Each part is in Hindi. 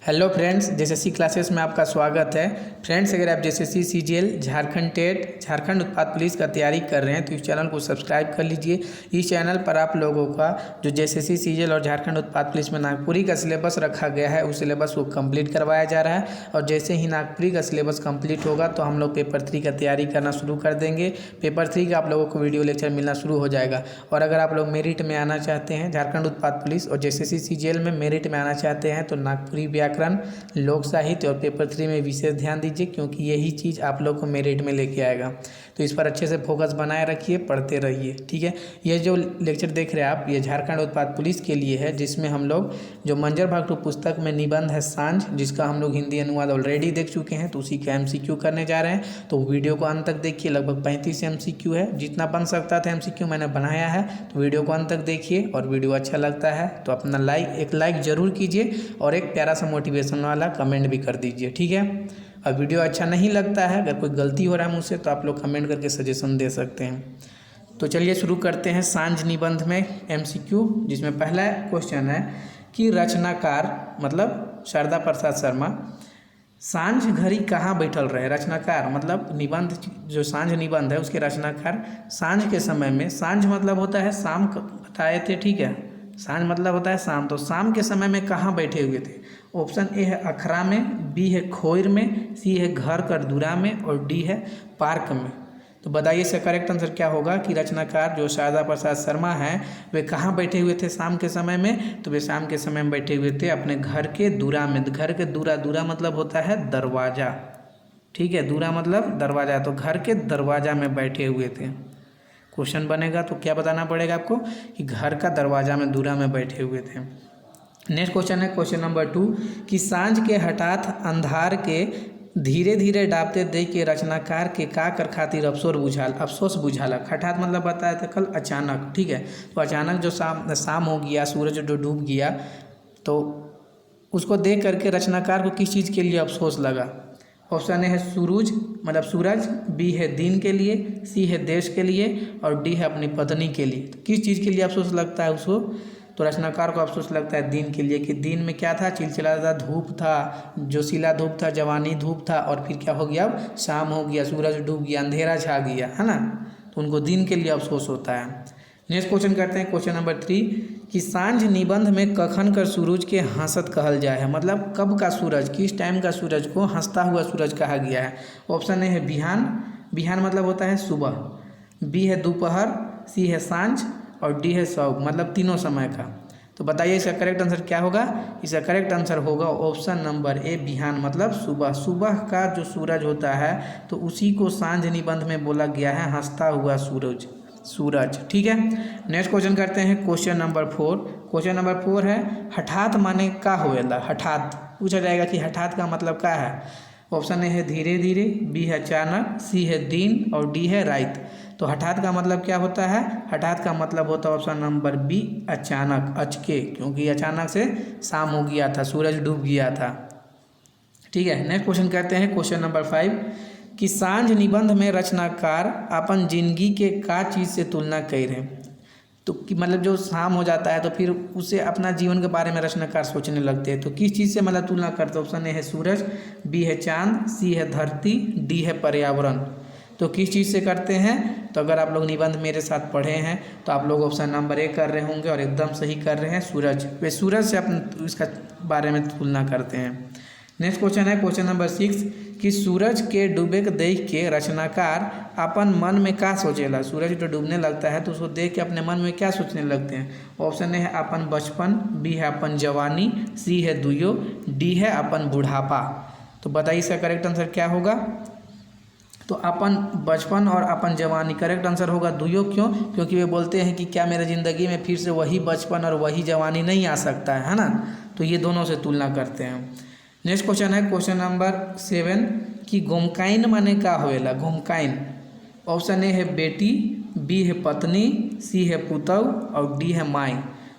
हेलो फ्रेंड्स, जेएसएससी क्लासेस में आपका स्वागत है। फ्रेंड्स, अगर आप JSSC CGL, Jharkhand TET, Jharkhand उत्पाद पुलिस का तैयारी कर रहे हैं तो इस चैनल को सब्सक्राइब कर लीजिए। इस चैनल पर आप लोगों का जो जेएसएससी सीजीएल और झारखंड उत्पाद पुलिस में नागपुरी का सिलेबस रखा गया है उस सिलेबस को कंप्लीट करवाया जा रहा है। और जैसे ही नागपुरी का सिलेबस कंप्लीट होगा तो हम लोग पेपर 3 का तैयारी करना शुरू कर देंगे। पेपर 3 का आप लोगों को वीडियो लेक्चर मिलना शुरू हो जाएगा। और अगर आप लोग मेरिट में आना चाहते हैं, झारखंड उत्पाद पुलिस और जेएसएससी सीजीएल में मेरिट में आना चाहते हैं तो नागपुरी व्याकरण, लोक साहित्य और पेपर 3 में विशेष ध्यान दीजिए, क्योंकि यही चीज़ आप लोग को मेरिट में लेके आएगा। तो इस पर अच्छे से फोकस बनाए रखिए, पढ़ते रहिए, ठीक है। ये जो लेक्चर देख रहे हैं आप, ये झारखंड उत्पाद पुलिस के लिए है, जिसमें हम लोग जो मंजर भाग 2 पुस्तक में निबंध है सांझ, जिसका हम लोग हिंदी अनुवाद ऑलरेडी देख चुके हैं, तो उसी का MCQ करने जा रहे हैं। तो वीडियो को अंत तक देखिए। लगभग 35 MCQ है, जितना बन सकता था MCQ मैंने बनाया है। तो वीडियो को अंत तक देखिए, और वीडियो अच्छा लगता है तो अपना एक लाइक ज़रूर कीजिए और एक प्यारा सा मोटिवेशन वाला कमेंट भी कर दीजिए, ठीक है। और वीडियो अच्छा नहीं लगता है, अगर कोई गलती हो रहा है मुझसे, तो आप लोग कमेंट करके सजेशन दे सकते हैं। तो चलिए शुरू करते हैं सांझ निबंध में MCQ, जिसमें पहला क्वेश्चन है कि रचनाकार मतलब शारदा प्रसाद शर्मा सांझ घड़ी कहाँ बैठल रहे। रचनाकार मतलब निबंध, जो सांझ निबंध है उसके रचनाकार सांझ के समय में, सांझ मतलब होता है शाम, बताए थे, ठीक है। सांझ मतलब होता है शाम, तो शाम के समय में कहाँ बैठे हुए थे। ऑप्शन ए है अखरा में, बी है खोर में, सी है घर करदूरा में और डी है पार्क में। तो बताइए इसका करेक्ट आंसर क्या होगा कि रचनाकार जो शारदा प्रसाद शर्मा हैं वे कहाँ बैठे हुए थे शाम के समय में। तो वे शाम के समय में बैठे हुए थे अपने घर के दूरा में। घर के दूरा मतलब होता है दरवाज़ा, ठीक है। दूरा मतलब दरवाज़ा, तो घर के दरवाज़ा में बैठे हुए थे। क्वेश्चन बनेगा तो क्या बताना पड़ेगा आपको कि घर का दरवाज़ा में, दूरा में बैठे हुए थे। नेक्स्ट क्वेश्चन है क्वेश्चन नंबर 2 कि सांझ के हठात अंधार के धीरे धीरे डाबते देख के रचनाकार के का कर खातिर अफसोस बुझालक। हठात मतलब बताया था कल अचानक, ठीक है। तो अचानक जो शाम हो गया, सूरज जो डूब गया, तो उसको देख करके रचनाकार को किस चीज़ के लिए अफसोस लगा। ऑप्शन ए है सूरज मतलब सूरज, बी है दिन के लिए, सी है देश के लिए और डी है अपनी पत्नी के लिए। तो किस चीज़ के लिए अफसोस लगता है उसको, तो रचनाकार को अफसोस लगता है दिन के लिए, कि दिन में क्या था, चिलचिलाता धूप था, जोशीला धूप था, जवानी धूप था, और फिर क्या हो गया, अब शाम हो गया, सूरज डूब गया, अंधेरा छा गया, है ना। तो उनको दिन के लिए अफसोस होता है। नेक्स्ट क्वेश्चन करते हैं क्वेश्चन नंबर 3 कि सांझ निबंध में कखन कर सूरज के हंसत कहल जाए है, मतलब कब का सूरज, किस टाइम का सूरज को हंसता हुआ सूरज कहा गया है। ऑप्शन ए है बिहान, बिहान मतलब होता है सुबह, बी है दोपहर, सी है सांझ और डी है सौ, मतलब तीनों समय का। तो बताइए इसका करेक्ट आंसर क्या होगा। इसका करेक्ट आंसर होगा ऑप्शन नंबर ए बिहान, मतलब सुबह। सुबह का जो सूरज होता है तो उसी को सांझ निबंध में बोला गया है हंसता हुआ सूरज, ठीक है। नेक्स्ट क्वेश्चन करते हैं क्वेश्चन नंबर 4। क्वेश्चन नंबर 4 है हठात माने का होएला। हठात पूछा जाएगा कि हठात का मतलब क्या है। ऑप्शन ए है धीरे धीरे, बी है अचानक, सी है दिन और डी है रात। तो हठात का मतलब क्या होता है, हठात का मतलब होता है ऑप्शन नंबर बी अचानक, अचके, क्योंकि अचानक से शाम हो गया था, सूरज डूब गया था, ठीक है। नेक्स्ट क्वेश्चन करते हैं क्वेश्चन नंबर 5 कि सांझ निबंध में रचनाकार अपन जिंदगी के का चीज़ से तुलना कर रहे हैं। तो कि मतलब जो शाम हो जाता है तो फिर उसे अपना जीवन के बारे में रचनाकार सोचने लगते हैं। तो किस चीज़ से मतलब तुलना करते हैं। ऑप्शन ए है सूरज, बी है चांद, सी है धरती, डी है पर्यावरण। तो किस चीज़ से करते हैं, तो अगर आप लोग निबंध मेरे साथ पढ़े हैं तो आप लोग ऑप्शन नंबर ए कर रहे होंगे और एकदम सही कर रहे हैं, सूरज। वे सूरज से अपन इसका बारे में तुलना करते हैं। नेक्स्ट क्वेश्चन है क्वेश्चन नंबर 6 कि सूरज के डूबे के देख के रचनाकार अपन मन में क्या सोचेला। सूरज जो डूबने लगता है तो उसको देख के अपने मन में क्या सोचने लगते हैं। ऑप्शन ए है अपन बचपन, बी है अपन जवानी, सी है दुयो, डी है अपन बुढ़ापा। तो बताइए इसका करेक्ट आंसर क्या होगा। तो अपन बचपन और अपन जवानी, करेक्ट आंसर होगा दुयो। क्यों, क्योंकि वे बोलते हैं कि क्या मेरे ज़िंदगी में फिर से वही बचपन और वही जवानी नहीं आ सकता है ना। तो ये दोनों से तुलना करते हैं। नेक्स्ट क्वेश्चन है क्वेश्चन नंबर 7 कि गोमकाइन माने का होएला। गोमकाइन, ऑप्शन ए है बेटी, बी है पत्नी, सी है पुतौ और डी है माई।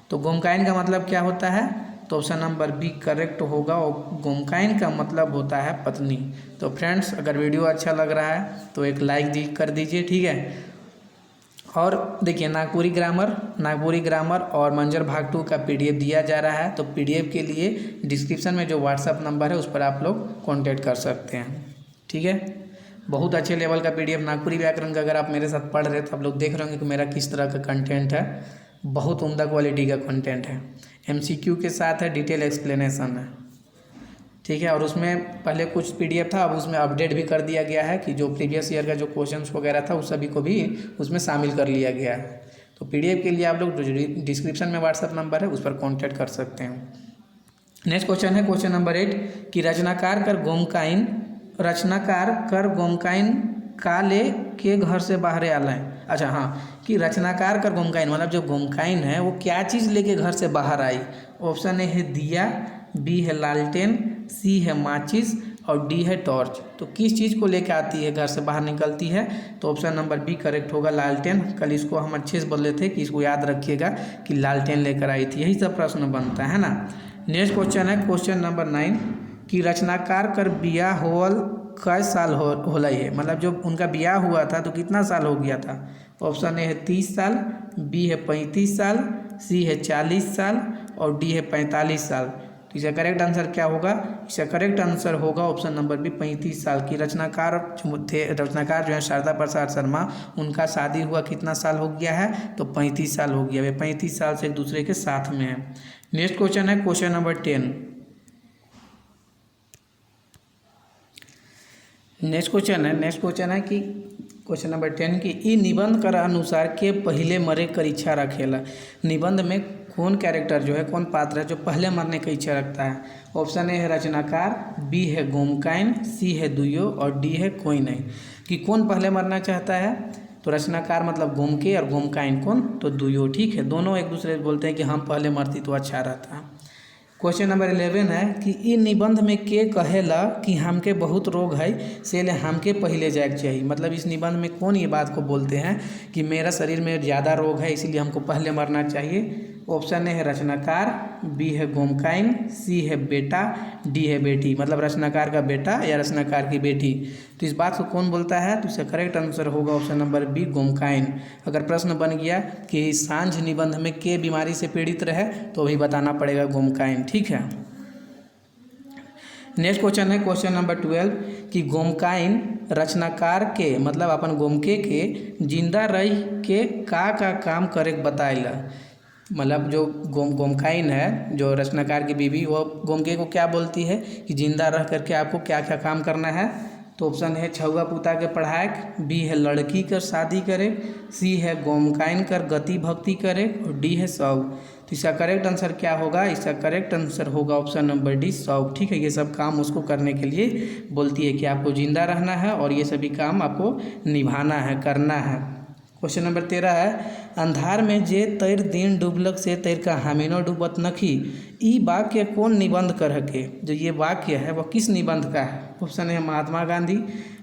तो गोमकाइन का मतलब क्या होता है, तो ऑप्शन नंबर बी करेक्ट होगा, और गोमकाइन का मतलब होता है पत्नी। तो फ्रेंड्स, अगर वीडियो अच्छा लग रहा है तो एक लाइक कर दीजिए, ठीक है। और देखिए नागपुरी ग्रामर और मंजर भाग 2 का PDF दिया जा रहा है। तो PDF के लिए डिस्क्रिप्शन में जो व्हाट्सअप नंबर है उस पर आप लोग कांटेक्ट कर सकते हैं, ठीक है। बहुत अच्छे लेवल का PDF नागपुरी व्याकरण का अगर आप मेरे साथ पढ़ रहे तो आप लोग देख रहे होंगे कि मेरा किस तरह का कंटेंट है। बहुत उम्दा क्वालिटी का कंटेंट है, MCQ के साथ है, डिटेल एक्सप्लेनेशन है, ठीक है। और उसमें पहले कुछ PDF था, अब उसमें अपडेट भी कर दिया गया है कि जो प्रीवियस ईयर का जो क्वेश्चंस वगैरह था उस सभी को भी उसमें शामिल कर लिया गया है। तो PDF के लिए आप लोग डिस्क्रिप्शन में व्हाट्सअप नंबर है उस पर कॉन्टैक्ट कर सकते हैं। नेक्स्ट क्वेश्चन है क्वेश्चन नंबर 8 कि रचनाकार कर गोमकाइन काले के घर से बाहर आला है। अच्छा हाँ, कि रचनाकार कर गोमकाइन मतलब जो गोमकाइन है वो क्या चीज़ लेके घर से बाहर आई। ऑप्शन ए है दिया, बी है लालटेन, सी है माचिस और डी है टॉर्च। तो किस चीज़ को लेकर आती है, घर से बाहर निकलती है? तो ऑप्शन नंबर बी करेक्ट होगा, लालटेन। कल इसको हम अच्छे से बोले थे कि इसको याद रखिएगा कि लालटेन लेकर आई थी, यही सब प्रश्न बनता है ना। नेक्स्ट क्वेश्चन है क्वेश्चन नंबर 9 कि रचनाकार कर बियाह होवल कै साल होला है, मतलब जो उनका ब्याह हुआ था तो कितना साल हो गया था। ऑप्शन ए है 30 साल, बी है 35 साल, सी है 40 साल और डी है 45 साल। तो इसका करेक्ट आंसर क्या होगा? इसका करेक्ट आंसर होगा ऑप्शन नंबर बी 35 साल की। रचनाकार जो है शारदा प्रसाद शर्मा, उनका शादी हुआ कितना साल हो गया है? तो 35 साल हो गया। वे 35 साल से एक दूसरे के साथ में है। नेक्स्ट क्वेश्चन है क्वेश्चन नंबर 10। नेक्स्ट क्वेश्चन है कि क्वेश्चन नंबर 10 की ई निबंध कर अनुसार के पहले मरे कर इच्छा रखेला। निबंध में कौन कैरेक्टर जो है, कौन पात्र है जो पहले मरने की इच्छा रखता है? ऑप्शन ए है रचनाकार, बी है गोमकाइन, सी है दुयो और डी है कोई नहीं। कि कौन पहले मरना चाहता है? तो रचनाकार मतलब गोमके और गोमकाइन कौन? तो दुयो, ठीक है। दोनों एक दूसरे बोलते हैं कि हम पहले मरती तो अच्छा रहता। क्वेश्चन नंबर 11 है कि इ निबंध में के कहेला कि हमके बहुत रोग है से ले हमके पहले जाए चाहिए। मतलब इस निबंध में कौन ये बात को बोलते हैं कि मेरा शरीर में ज़्यादा रोग है इसीलिए हमको पहले मरना चाहिए। ऑप्शन ए है रचनाकार, बी है गोमकाइन, सी है बेटा, डी है बेटी। मतलब रचनाकार का बेटा या रचनाकार की बेटी। तो इस बात को कौन बोलता है? तो इसका करेक्ट आंसर होगा ऑप्शन नंबर बी गोमकाइन। अगर प्रश्न बन गया कि सांझ निबंध में के बीमारी से पीड़ित रहे तो भी बताना पड़ेगा गोमकाइन, ठीक है। नेक्स्ट क्वेश्चन है क्वेश्चन नंबर 12 कि गोमकाइन रचनाकार के मतलब अपन गोमके के जिंदा रह के का काम करे बताइला। मतलब जो गोमकाइन है, जो रचनाकार की बीवी, वो गोमके को क्या बोलती है कि जिंदा रह करके आपको क्या क्या काम करना है। तो ऑप्शन है छुआ पुता के पढ़ाए, बी है लड़की कर शादी करे, सी है गोमकाइन कर गति भक्ति करे और डी है शौक। तो इसका करेक्ट आंसर क्या होगा? इसका करेक्ट आंसर होगा ऑप्शन नंबर डी शौक, ठीक है। ये सब काम उसको करने के लिए बोलती है कि आपको जिंदा रहना है और ये सभी काम आपको निभाना है, करना है। क्वेश्चन नंबर 13 है अंधार में जे तैर दिन डूबलक से तैर का हमीनो डूबत नखी। ई वाक्य कौन निबंध कर हके? जो ये वाक्य है वह किस निबंध का है? ऑप्शन है महात्मा गांधी,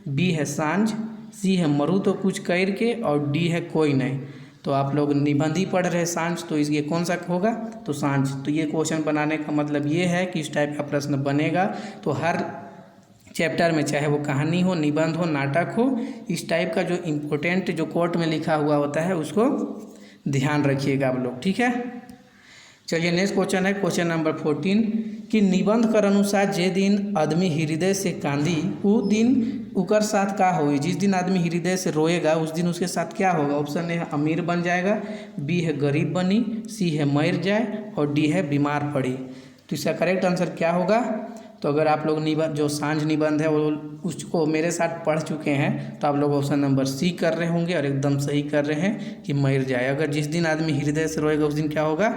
बी है सांझ, सी है मरु तो कुछ कैर के और डी है कोई नहीं। तो आप लोग निबंध ही पढ़ रहे सांझ, तो ये कौन सा होगा? तो सांझ। तो ये क्वेश्चन बनाने का मतलब ये है कि इस टाइप का प्रश्न बनेगा तो हर चैप्टर में, चाहे वो कहानी हो, निबंध हो, नाटक हो, इस टाइप का जो इम्पोर्टेंट जो कोर्ट में लिखा हुआ होता है उसको ध्यान रखिएगा आप लोग, ठीक है। चलिए नेक्स्ट क्वेश्चन है क्वेश्चन नंबर 14 कि निबंध कर अनुसार जे दिन आदमी हृदय से कांदी वो दिन उकर साथ का होगी। जिस दिन आदमी हृदय से रोएगा उस दिन उसके साथ क्या होगा? ऑप्शन ए है अमीर बन जाएगा, बी है गरीब बनी, सी है मर जाए और डी है बीमार पड़ी। तो इसका करेक्ट आंसर क्या होगा? तो अगर आप लोग निबंध जो सांझ निबंध है वो उसको मेरे साथ पढ़ चुके हैं तो आप लोग ऑप्शन नंबर सी कर रहे होंगे और एकदम सही कर रहे हैं कि मर जाए। अगर जिस दिन आदमी हृदय से रोएगा उस दिन क्या होगा?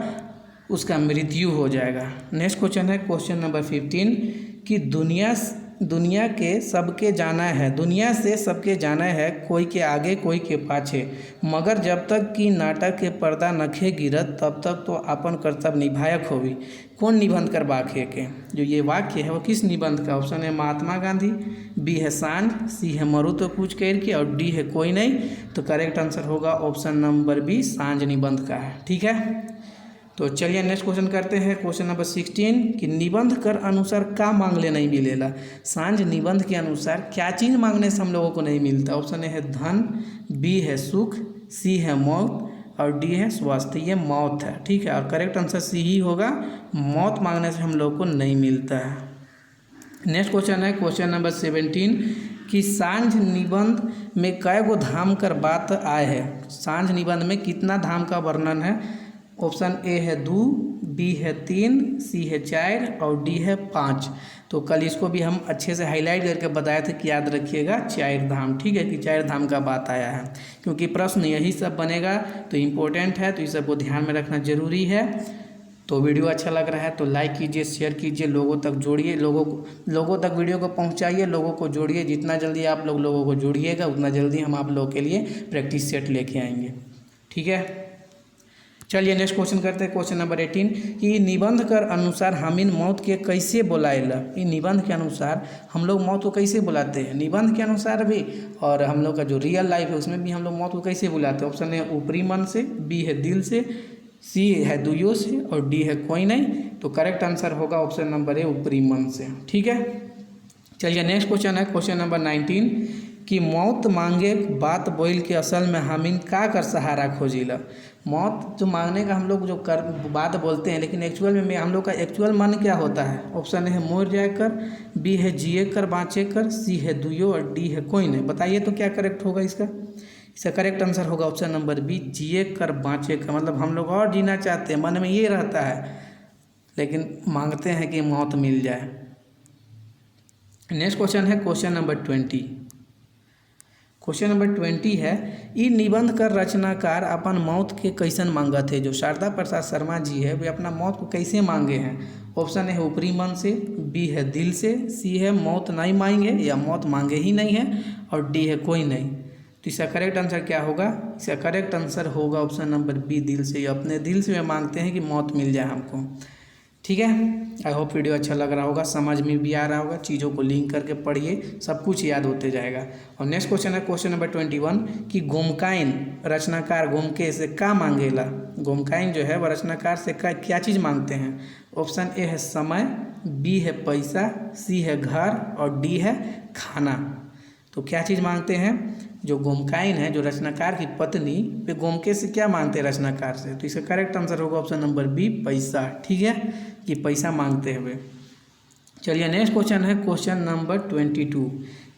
उसका मृत्यु हो जाएगा। नेक्स्ट क्वेश्चन है क्वेश्चन नंबर 15 कि दुनिया के सबके जाना है, दुनिया से सबके जाना है, कोई के आगे कोई के पाछे, मगर जब तक कि नाटक के पर्दा नखे गिरत तब तक तो अपन कर्तव्य निभायक होगी। कौन निबंध कर वाक्य के? जो ये वाक्य है वो किस निबंध का? ऑप्शन है महात्मा गांधी, बी है सांझ, सी है मरु तो कुछ कैर के और डी है कोई नहीं। तो करेक्ट आंसर होगा ऑप्शन नंबर बी सांझ निबंध का है, ठीक है। तो चलिए नेक्स्ट क्वेश्चन करते हैं क्वेश्चन नंबर 16 कि निबंध कर अनुसार का मांगले नहीं मिलेला। सांझ निबंध के अनुसार क्या चीज़ मांगने से हम लोगों को नहीं मिलता? ऑप्शन ए है धन, बी है सुख, सी है मौत और डी है स्वास्थ्य। ये मौत है, ठीक है, और करेक्ट आंसर सी ही होगा। मौत मांगने से हम लोग को नहीं मिलता है। नेक्स्ट क्वेश्चन है क्वेश्चन नंबर 17 कि सांझ निबंध में कै गो धाम कर बात आए है। सांझ निबंध में कितना धाम का वर्णन है। ऑप्शन ए है 2, बी है 3, सी है 4 और डी है 5। तो कल इसको भी हम अच्छे से हाईलाइट करके बताए थे कि याद रखिएगा 4 धाम, ठीक है, कि 4 धाम का बात आया है, क्योंकि प्रश्न यही सब बनेगा तो इम्पोर्टेंट है, तो इस सबको ध्यान में रखना जरूरी है। तो वीडियो अच्छा लग रहा है तो लाइक कीजिए, शेयर कीजिए, लोगों तक जोड़िए, लोगों तक वीडियो को पहुंचाइए, लोगों को जोड़िए। जितना जल्दी आप लोगों को जोड़िएगा उतना जल्दी हम आप लोगों के लिए प्रैक्टिस सेट लेके आएंगे, ठीक है। चलिए नेक्स्ट क्वेश्चन करते हैं क्वेश्चन नंबर 18 कि निबंध कर अनुसार हामिन मौत के कैसे बुलाएला। ये निबंध के अनुसार हम लोग मौत को कैसे बुलाते हैं, निबंध के अनुसार भी और हम लोग का जो रियल लाइफ है उसमें भी हम लोग मौत को कैसे बुलाते हैं। ऑप्शन है ऊपरी मन से, बी है दिल से, सी है दुइयों से और डी है कोई नहीं। तो करेक्ट आंसर होगा ऑप्शन नंबर ए ऊपरी मन से, ठीक है। चलिए नेक्स्ट क्वेश्चन है क्वेश्चन नंबर 19 कि मौत मांगे बात बोल के असल में हामिन का कर सहारा खोजिला। मौत जो मांगने का हम लोग जो कर बात बोलते हैं, लेकिन एक्चुअल में हम लोग का एक्चुअल मन क्या होता है। ऑप्शन है मोर जाए कर, बी है जिए कर बाँचे कर, सी है दुइयों और डी है कोई नहीं। बताइए तो क्या करेक्ट होगा इसका करेक्ट आंसर होगा ऑप्शन नंबर बी जिए कर बाँचे कर। मतलब हम लोग और जीना चाहते हैं, मन में ये रहता है, लेकिन मांगते हैं कि मौत मिल जाए। नेक्स्ट क्वेश्चन है क्वेश्चन नंबर 20। क्वेश्चन नंबर 20 है ई निबंध कर रचनाकार अपन मौत के कैसन मांगत है। जो शारदा प्रसाद शर्मा जी है वे अपना मौत को कैसे मांगे हैं। ऑप्शन है ऊपरी मन से, बी है दिल से, सी है मौत नहीं मांगे या मौत मांगे ही नहीं है और डी है कोई नहीं। तो इसका करेक्ट आंसर क्या होगा। इसका करेक्ट आंसर होगा ऑप्शन नंबर बी दिल से। ये अपने दिल से मांगते हैं कि मौत मिल जाए हमको, ठीक है। आई होप वीडियो अच्छा लग रहा होगा, समझ में भी आ रहा होगा, चीज़ों को लिंक करके पढ़िए, सब कुछ याद होते जाएगा। और नेक्स्ट क्वेश्चन है क्वेश्चन नंबर 21 कि गोमकाइन रचनाकार गोमके से का मांगेला। गोमकाइन जो है वह रचनाकार से क्या चीज़ मांगते हैं। ऑप्शन ए है समय, बी है पैसा, सी है घर और डी है खाना। तो क्या चीज़ मांगते हैं। जो गोमकाइन है, जो रचनाकार की पत्नी, वे गोमके से क्या मांगते हैं रचनाकार से। तो इसका करेक्ट आंसर होगा ऑप्शन नंबर बी पैसा, ठीक है, कि पैसा मांगते हुए। चलिए नेक्स्ट क्वेश्चन है क्वेश्चन नंबर 22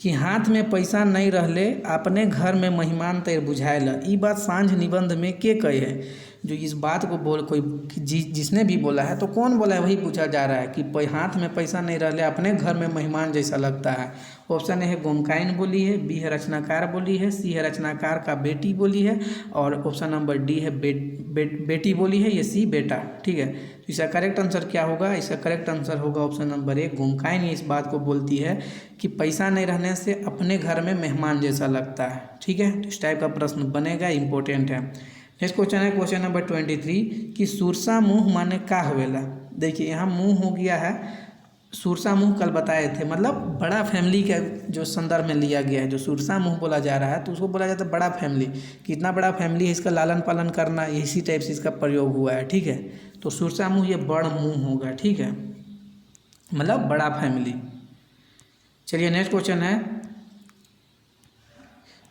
कि हाथ में पैसा नहीं रहले अपने घर में मेहमान तैर बुझाएला। ई बात सांझ निबंध में के कहे है। जो इस बात को बोल कोई जिसने भी बोला है, तो कौन बोला है वही पूछा जा रहा है कि हाथ में पैसा नहीं रहले अपने घर में मेहमान जैसा लगता है। ऑप्शन है गोमकाइन बोली है, बी है रचनाकार बोली है, सी है रचनाकार का बेटी बोली है और ऑप्शन नंबर डी है बेटी बोली है, ये सी बेटा, ठीक है। तो इसका करेक्ट आंसर क्या होगा। इसका करेक्ट आंसर होगा ऑप्शन नंबर ए गोमकाइन इस बात को बोलती है कि पैसा नहीं रहने से अपने घर में मेहमान जैसा लगता है, ठीक है। तो इस टाइप का प्रश्न बनेगा, इंपॉर्टेंट है। नेक्स्ट क्वेश्चन है क्वेश्चन नंबर 23 कि सुरसा मुँह माने का होवेला। देखिए यहाँ मुँह हो गया है, सुरसा मुँह कल बताए थे, मतलब बड़ा फैमिली का जो संदर्भ में लिया गया है। जो सुरसा मुँह बोला जा रहा है तो उसको बोला जाता है बड़ा फैमिली। कितना बड़ा फैमिली है, इसका लालन पालन करना, इसी टाइप से इसका प्रयोग हुआ है, ठीक है। तो सुरसा मुँह ये बड़ मुँह होगा, ठीक है, मतलब बड़ा फैमिली। चलिए नेक्स्ट क्वेश्चन है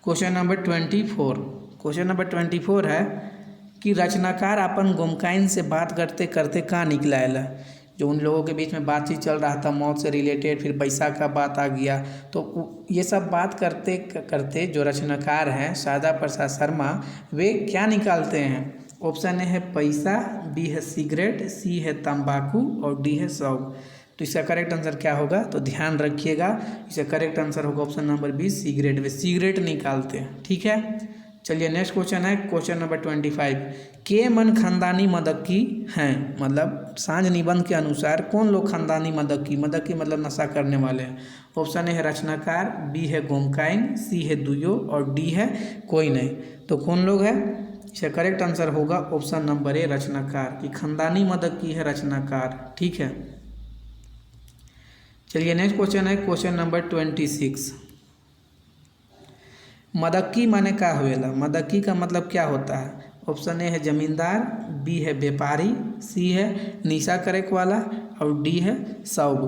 क्वेश्चन नंबर 24। क्वेश्चन नंबर 24 है कि रचनाकार अपन गोमकाइन से बात करते करते कहाँ निकला है। जो उन लोगों के बीच में बातचीत चल रहा था मौत से रिलेटेड, फिर पैसा का बात आ गया, तो ये सब बात करते करते जो रचनाकार हैं शारदा प्रसाद शर्मा, वे क्या निकालते हैं। ऑप्शन ए है पैसा, बी है सिगरेट, सी है तंबाकू और डी है शौक। तो इसका करेक्ट आंसर क्या होगा, तो ध्यान रखिएगा, इसका करेक्ट आंसर होगा ऑप्शन नंबर बी सिगरेट। वे सिगरेट निकालते हैं, ठीक है। चलिए नेक्स्ट क्वेश्चन है क्वेश्चन नंबर 25 के मन खानदानी मदकी हैं। मतलब सांझ निबंध के अनुसार कौन लोग खानदानी मदकी मतलब नशा करने वाले हैं। ऑप्शन ए है रचनाकार, बी है गोमकाइन, सी है दुइयों और डी है कोई नहीं। तो कौन लोग है। इसका करेक्ट आंसर होगा ऑप्शन नंबर ए रचनाकार, कि खानदानी मदकी है रचनाकार, ठीक है। चलिए नेक्स्ट क्वेश्चन है क्वेश्चन नंबर 26 मदक्की माने का होएला। मदक्की का मतलब क्या होता है। ऑप्शन ए है जमींदार, बी है व्यापारी, सी है निशा करे वाला और डी है सौग।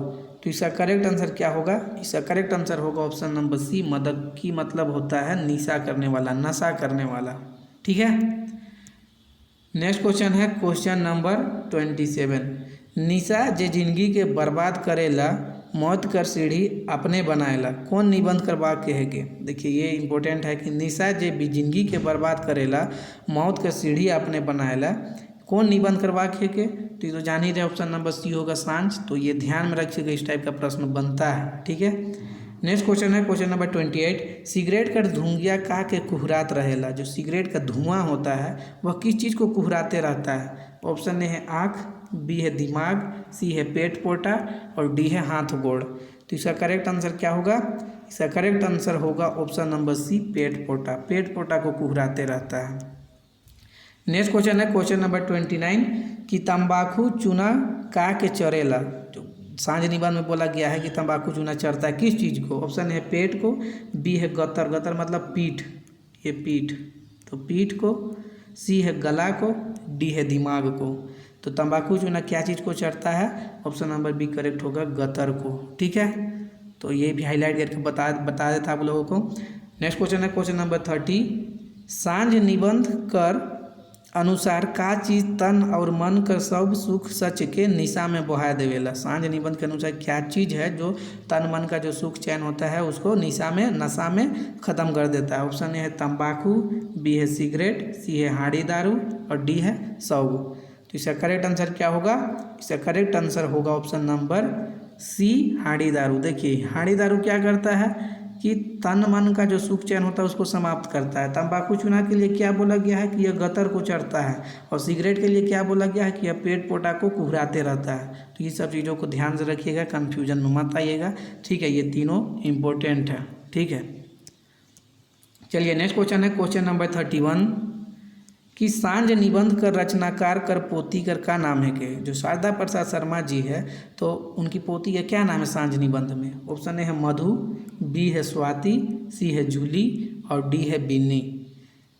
तो इसका करेक्ट आंसर क्या होगा। इसका करेक्ट आंसर होगा ऑप्शन नंबर सी मदक्की मतलब होता है निशा करने वाला, नशा करने वाला, ठीक है। नेक्स्ट क्वेश्चन है क्वेश्चन नंबर 27। निशा जे जिंदगी के बर्बाद करेला मौत कर सीढ़ी अपने बनाएला कौन निबंध करवा के है के। देखिए ये इंपॉर्टेंट है कि निशा जे भी जिंदगी के बर्बाद करेला मौत कर सीढ़ी अपने बनाएला कौन निबंध करवा के तो ये तो जान ही रहे, ऑप्शन नंबर सी होगा सांझ। तो ये ध्यान में रखिएगा, इस टाइप का प्रश्न बनता है, ठीक है। नेक्स्ट क्वेश्चन है क्वेश्चन नंबर 28। सिगरेट का धुंगिया का के कुहरात रहेला। जो सिगरेट का धुआं होता है वह किस चीज़ को कुहराते रहता है। ऑप्शन ए है आँख, बी है दिमाग, सी है पेट पोटा और डी है हाथ गोड़। तो इसका करेक्ट आंसर क्या होगा। इसका करेक्ट आंसर होगा ऑप्शन नंबर सी पेट पोटा। पेट पोटा को कुहराते रहता है। नेक्स्ट क्वेश्चन है क्वेश्चन नंबर 29 कि तंबाकू चूना का के चरेला। जो सांझ निबंध में बोला गया है कि तंबाकू चूना चरता है किस चीज़ को। ऑप्शन है पेट को, बी है गतर, गतर मतलब पीठ, ये पीठ तो पीठ को, सी है गला को, डी है दिमाग को। तो तंबाकू चूना क्या चीज़ को चरता है। ऑप्शन नंबर बी करेक्ट होगा गतर को, ठीक है। तो ये भी हाईलाइट करके बता देता आप लोगों को। नेक्स्ट क्वेश्चन है क्वेश्चन नंबर 30। सांझ निबंध कर अनुसार का चीज़ तन और मन कर सब सुख सच के निशा में बहा देवेला। सांझ निबंध के अनुसार क्या चीज़ है जो तन मन का जो सुख चैन होता है उसको नशा में ख़त्म कर देता है। ऑप्शन ए है तंबाकू, बी है सिगरेट, सी है हाड़ी दारू और डी है सौग। तो इसका करेक्ट आंसर क्या होगा। इसका करेक्ट आंसर होगा ऑप्शन नंबर सी हाड़ी दारू। देखिए हाड़ी दारू क्या करता है कि तन मन का जो सुख चैन होता है उसको समाप्त करता है। तंबाकू चूना के लिए क्या बोला गया है कि यह गतर को चढ़ता है और सिगरेट के लिए क्या बोला गया है कि यह पेट पोटा को कुहराते रहता है। तो ये सब चीज़ों को ध्यान से रखिएगा, कन्फ्यूजन में मत आइएगा, ठीक है। ये तीनों इम्पोर्टेंट है, ठीक है। चलिए नेक्स्ट क्वेश्चन है क्वेश्चन नंबर 31 कि सांझ निबंध कर रचनाकार कर पोती कर का नाम है के। जो शारदा प्रसाद शर्मा जी है तो उनकी पोती का क्या नाम है सांझ निबंध में। ऑप्शन ए है मधु, बी है स्वाति, सी है जूली और डी है बिन्नी।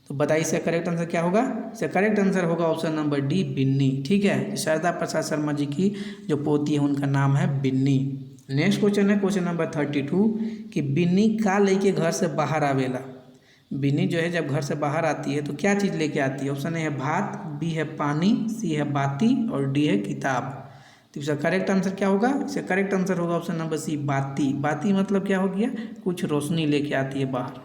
तो बताइए इसका करेक्ट आंसर क्या होगा। इसका करेक्ट आंसर होगा ऑप्शन नंबर डी बिन्नी, ठीक है। शारदा प्रसाद शर्मा जी की जो पोती है उनका नाम है बिन्नी। नेक्स्ट क्वेश्चन है क्वेश्चन नंबर 32 कि बिन्नी का लेके घर से बाहर आवेला। बिन्नी जो है जब घर से बाहर आती है तो क्या चीज़ लेके आती है। ऑप्शन ए है भात, बी है पानी, सी है बाती और डी है किताब। तो इसका करेक्ट आंसर क्या होगा। इसका करेक्ट आंसर होगा ऑप्शन नंबर सी बाती। बाती मतलब क्या हो गया, कुछ रोशनी लेके आती है बाहर,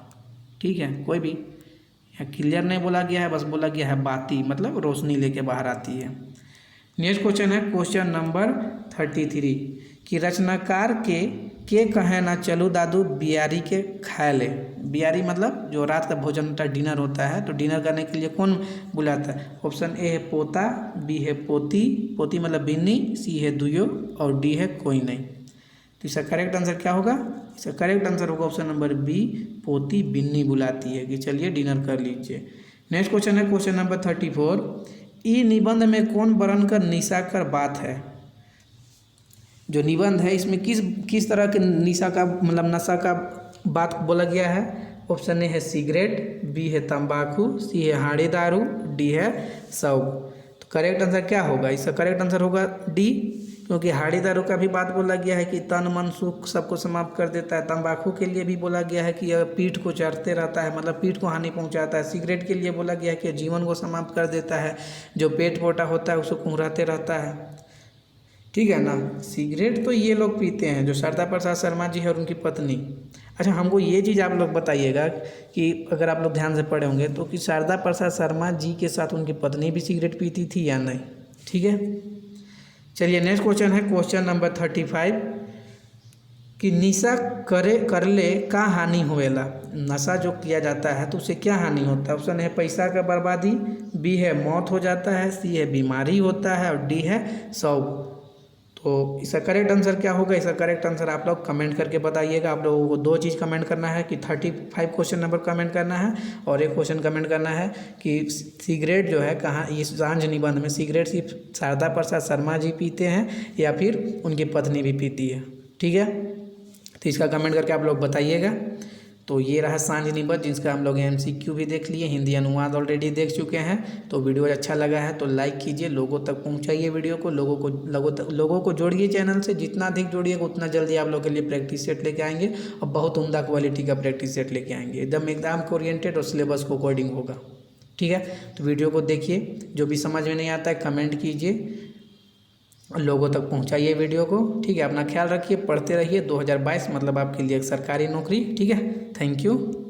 ठीक है। कोई भी यहाँ क्लियर नहीं बोला गया है, बस बोला गया है बाती मतलब रोशनी लेके बाहर आती है। नेक्स्ट क्वेश्चन है क्वेश्चन नंबर 33 कि रचनाकार के कहे ना चलू दादू बियारी के खाए ले। बियारी मतलब जो रात का भोजन होता है, डिनर होता है, तो डिनर करने के लिए कौन बुलाता है। ऑप्शन ए है पोता, बी है पोती, पोती मतलब बिन्नी, सी है दुयो और डी है कोई नहीं। तो इसका करेक्ट आंसर क्या होगा। इसका करेक्ट आंसर होगा ऑप्शन नंबर बी पोती बिन्नी बुलाती है कि चलिए डिनर कर लीजिए। नेक्स्ट क्वेश्चन है क्वेश्चन नंबर 34 ई निबंध में कौन वर्ण कर निशा कर बात है। जो निबंध है इसमें किस तरह के निशा का मतलब नशा का बात बोला गया है। ऑप्शन ए है सिगरेट, बी है तंबाकू, सी है हाड़ी दारू, डी है शौक। तो करेक्ट आंसर क्या होगा। इसका करेक्ट आंसर होगा डी, क्योंकि हाड़ी दारू का भी बात बोला गया है कि तन मन सुख सबको समाप्त कर देता है। तंबाकू के लिए भी बोला गया है कि यह पीठ को चढ़ते रहता है मतलब पीठ को हानि पहुंचाता है। सिगरेट के लिए बोला गया है कि जीवन को समाप्त कर देता है। जो पेट पोटा होता है उसको कुहराते रहता है, ठीक है ना। सिगरेट तो ये लोग पीते हैं जो शारदा प्रसाद शर्मा जी है और उनकी पत्नी। अच्छा हमको ये चीज़ आप लोग बताइएगा कि अगर आप लोग ध्यान से पढ़े होंगे तो कि शारदा प्रसाद शर्मा जी के साथ उनकी पत्नी भी सिगरेट पीती थी या नहीं, ठीक है। चलिए नेक्स्ट क्वेश्चन है क्वेश्चन नंबर 35 कि निशा करले का हानि होएला। नशा जो किया जाता है तो उससे क्या हानि होता है। ऑप्शन है पैसा का बर्बादी, बी है मौत हो जाता है, सी है बीमारी होता है और डी है शौक। तो इसका करेक्ट आंसर क्या होगा। इसका करेक्ट आंसर आप लोग कमेंट करके बताइएगा। आप लोगों को दो चीज़ कमेंट करना है कि 35 क्वेश्चन नंबर कमेंट करना है और एक क्वेश्चन कमेंट करना है कि सिगरेट जो है कहाँ इस सांझ निबंध में सिगरेट सिर्फ शारदा प्रसाद शर्मा जी पीते हैं या फिर उनकी पत्नी भी पीती है, ठीक है। तो इसका कमेंट करके आप लोग बताइएगा। तो ये रहा सांझ निबंध जिसका हम लोग MCQ भी देख लिए, हिंदी अनुवाद ऑलरेडी देख चुके हैं। तो वीडियो अच्छा लगा है तो लाइक कीजिए, लोगों तक पहुंचाइए वीडियो को, लोगों को जोड़िए चैनल से। जितना अधिक जोड़िएगा उतना जल्दी आप लोगों के लिए प्रैक्टिस सेट लेके आएंगे और बहुत उम्दा क्वालिटी का प्रैक्टिस सेट लेके आएंगे। एकदम एग्जाम को ओरिएंटेड और सिलेबस को अकॉर्डिंग होगा। ठीक है, तो वीडियो को देखिए, जो भी समझ में नहीं आता है कमेंट कीजिए, लोगों तक पहुंचाइए वीडियो को। ठीक है, अपना ख्याल रखिए, पढ़ते रहिए। 2022 मतलब आपके लिए एक सरकारी नौकरी। ठीक है, थैंक यू।